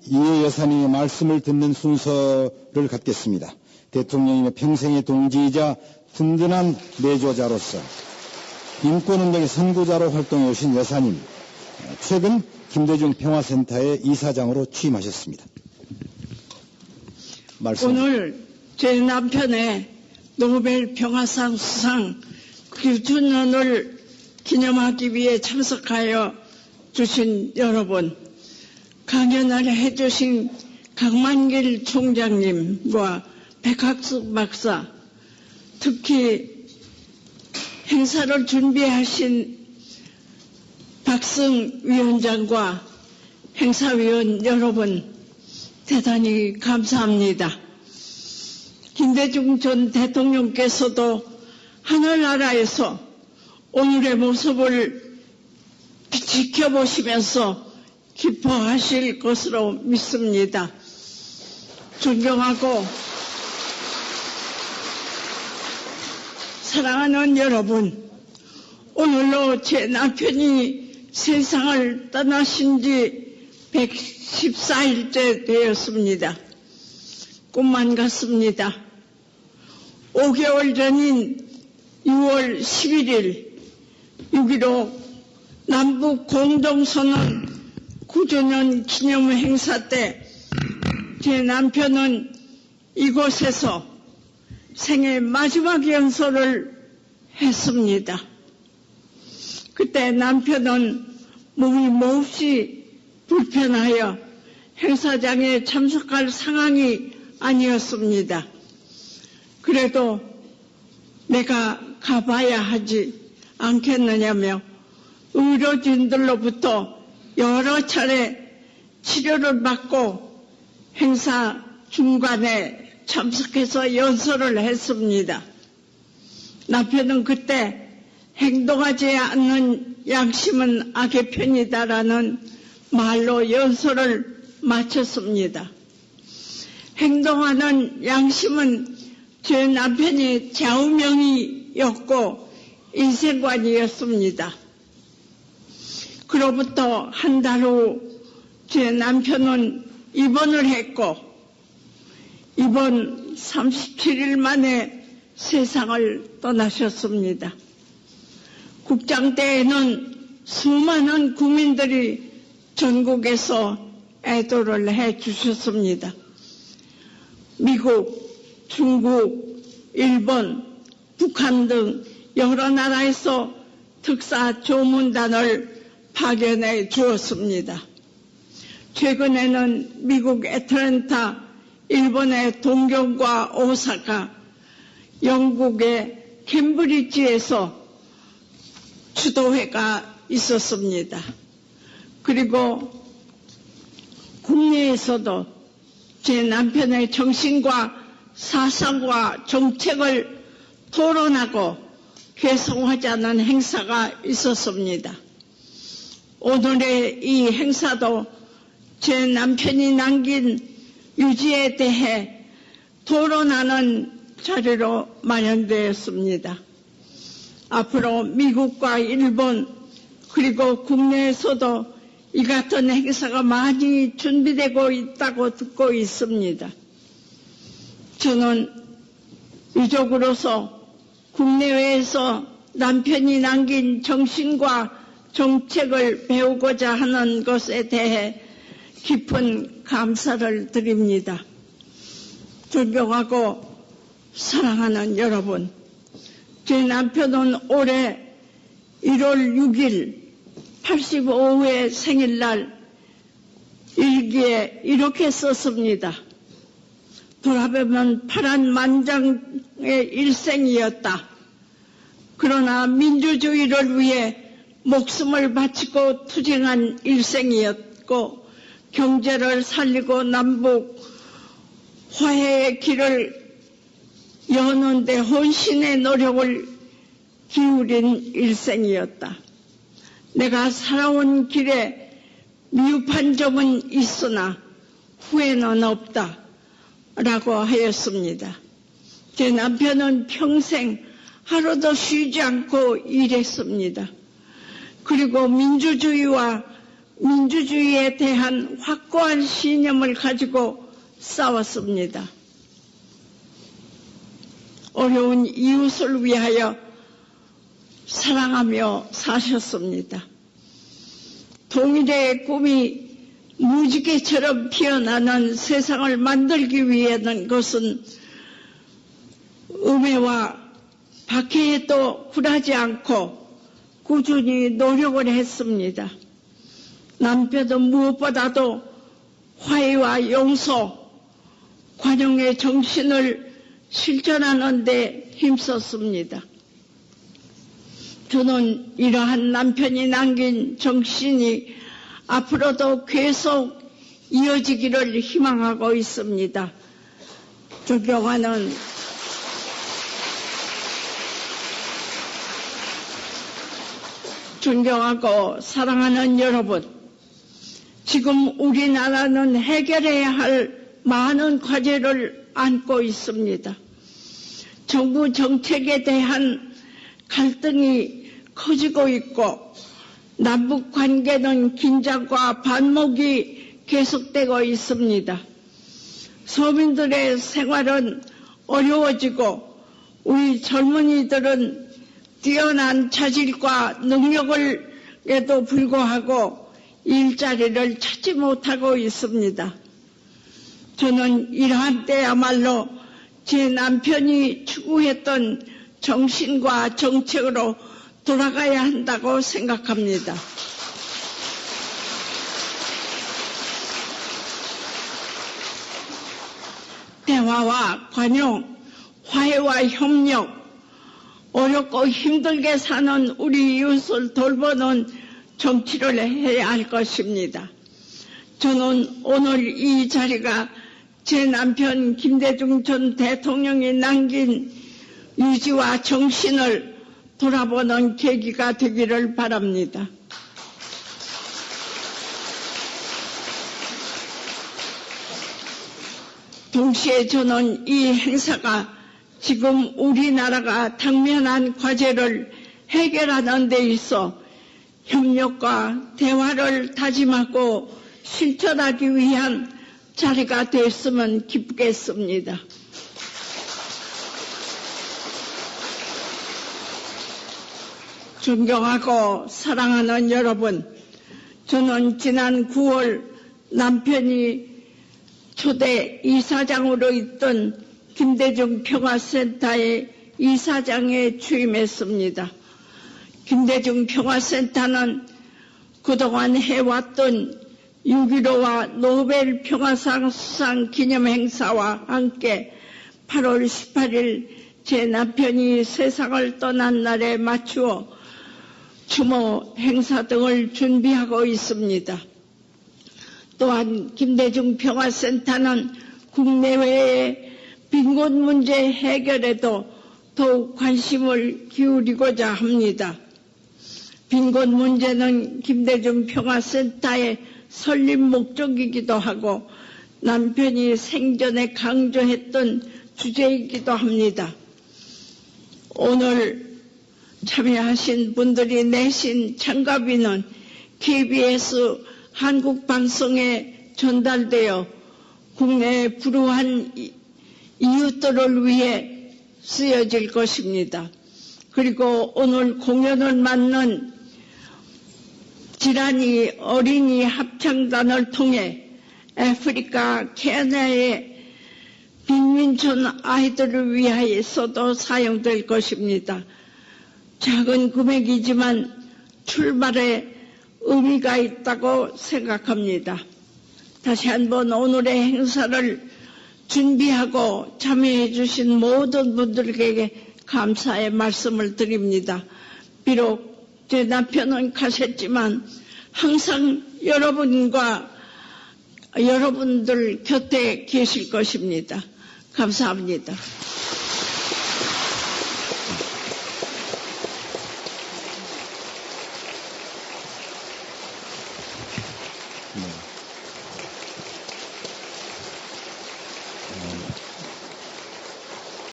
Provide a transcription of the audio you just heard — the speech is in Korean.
이해 여사님의 말씀을 듣는 순서를 갖겠습니다. 대통령님의 평생의 동지이자 든든한 내조자로서 인권운동의 선구자로 활동해 오신 여사님, 최근 김대중 평화센터의 이사장으로 취임하셨습니다. 오늘 제 남편의 노벨 평화상 수상 규준원을 기념하기 위해 참석하여 주신 여러분, 강연을 해주신 강만길 총장님과 백학숙 박사, 특히 행사를 준비하신 박승 위원장과 행사위원 여러분, 대단히 감사합니다. 김대중 전 대통령께서도 하늘나라에서 오늘의 모습을 지켜보시면서 기뻐하실 것으로 믿습니다. 존경하고 사랑하는 여러분, 오늘로 제 남편이 세상을 떠나신 지 114일째 되었습니다. 꿈만 같습니다. 5개월 전인 6월 11일 6.15 남북 공동선언 9주년 기념 행사 때 제 남편은 이곳에서 생애 마지막 연설을 했습니다. 그때 남편은 몸이 몹시 불편하여 행사장에 참석할 상황이 아니었습니다. 그래도 내가 가봐야 하지 않겠느냐며 의료진들로부터 여러 차례 치료를 받고 행사 중간에 참석해서 연설을 했습니다. 남편은 그때 행동하지 않는 양심은 악의 편이다라는 말로 연설을 마쳤습니다. 행동하는 양심은 제 남편의 좌우명이었고 인생관이었습니다. 그로부터 한 달 후 제 남편은 입원을 했고 입원 37일 만에 세상을 떠나셨습니다. 국장대에는 수많은 국민들이 전국에서 애도를 해주셨습니다. 미국, 중국, 일본, 북한 등 여러 나라에서 특사 조문단을 파견해 주었습니다. 최근에는 미국 애틀랜타, 일본의 동경과 오사카, 영국의 캠브리지에서 추도회가 있었습니다. 그리고 국내에서도 제 남편의 정신과 사상과 정책을 토론하고 개성하자는 행사가 있었습니다. 오늘의 이 행사도 제 남편이 남긴 유지에 대해 토론하는 자리로 마련되었습니다. 앞으로 미국과 일본 그리고 국내에서도 이 같은 행사가 많이 준비되고 있다고 듣고 있습니다. 저는 유족으로서 국내외에서 남편이 남긴 정신과 정책을 배우고자 하는 것에 대해 깊은 감사를 드립니다. 존경하고 사랑하는 여러분, 제 남편은 올해 1월 6일 85회 생일날 일기에 이렇게 썼습니다. 돌아보면 파란만장의 일생이었다. 그러나 민주주의를 위해 목숨을 바치고 투쟁한 일생이었고 경제를 살리고 남북 화해의 길을 여는 데 혼신의 노력을 기울인 일생이었다. 내가 살아온 길에 미흡한 점은 있으나 후회는 없다 라고 하였습니다. 제 남편은 평생 하루도 쉬지 않고 일했습니다. 그리고 민주주의와 민주주의에 대한 확고한 신념을 가지고 싸웠습니다. 어려운 이웃을 위하여 사랑하며 사셨습니다. 통일의 꿈이 무지개처럼 피어나는 세상을 만들기 위한 것은 음해와 박해에도 굴하지 않고 꾸준히 노력을 했습니다. 남편은 무엇보다도 화해와 용서, 관용의 정신을 실천하는 데 힘썼습니다. 저는 이러한 남편이 남긴 정신이 앞으로도 계속 이어지기를 희망하고 있습니다. 존경하고 사랑하는 여러분, 지금 우리나라는 해결해야 할 많은 과제를 안고 있습니다. 정부 정책에 대한 갈등이 커지고 있고 남북 관계는 긴장과 반목이 계속되고 있습니다. 서민들의 생활은 어려워지고 우리 젊은이들은 뛰어난 자질과 능력에도 불구하고 일자리를 찾지 못하고 있습니다. 저는 이러한 때야말로 제 남편이 추구했던 정신과 정책으로 돌아가야 한다고 생각합니다. 대화와 관용, 화해와 협력, 어렵고 힘들게 사는 우리 이웃을 돌보는 정치를 해야 할 것입니다. 저는 오늘 이 자리가 제 남편 김대중 전 대통령이 남긴 유지와 정신을 돌아보는 계기가 되기를 바랍니다. 동시에 저는 이 행사가 지금 우리나라가 당면한 과제를 해결하는 데 있어 협력과 대화를 다짐하고 실천하기 위한 자리가 됐으면 기쁘겠습니다. 존경하고 사랑하는 여러분, 저는 지난 9월 남편이 초대 이사장으로 있던 김대중 평화센터의 이사장에 취임했습니다. 김대중 평화센터는 그동안 해왔던 6.15와 노벨 평화상 수상 기념 행사와 함께 8월 18일 제 남편이 세상을 떠난 날에 맞추어 추모 행사 등을 준비하고 있습니다. 또한 김대중 평화센터는 국내외의 빈곤 문제 해결에도 더욱 관심을 기울이고자 합니다. 빈곤 문제는 김대중 평화센터의 설립 목적이기도 하고 남편이 생전에 강조했던 주제이기도 합니다. 오늘 참여하신 분들이 내신 참가비는 KBS 한국방송에 전달되어 국내의 불우한 이웃들을 위해 쓰여질 것입니다. 그리고 오늘 공연을 맡는 지란이 어린이 합창단을 통해 아프리카 케냐의 빈민촌 아이들을 위하여서도 사용될 것입니다. 작은 금액이지만 출발에 의미가 있다고 생각합니다. 다시 한번 오늘의 행사를 준비하고 참여해 주신 모든 분들에게 감사의 말씀을 드립니다. 비록 제 남편은 가셨지만 항상 여러분들 곁에 계실 것입니다. 감사합니다.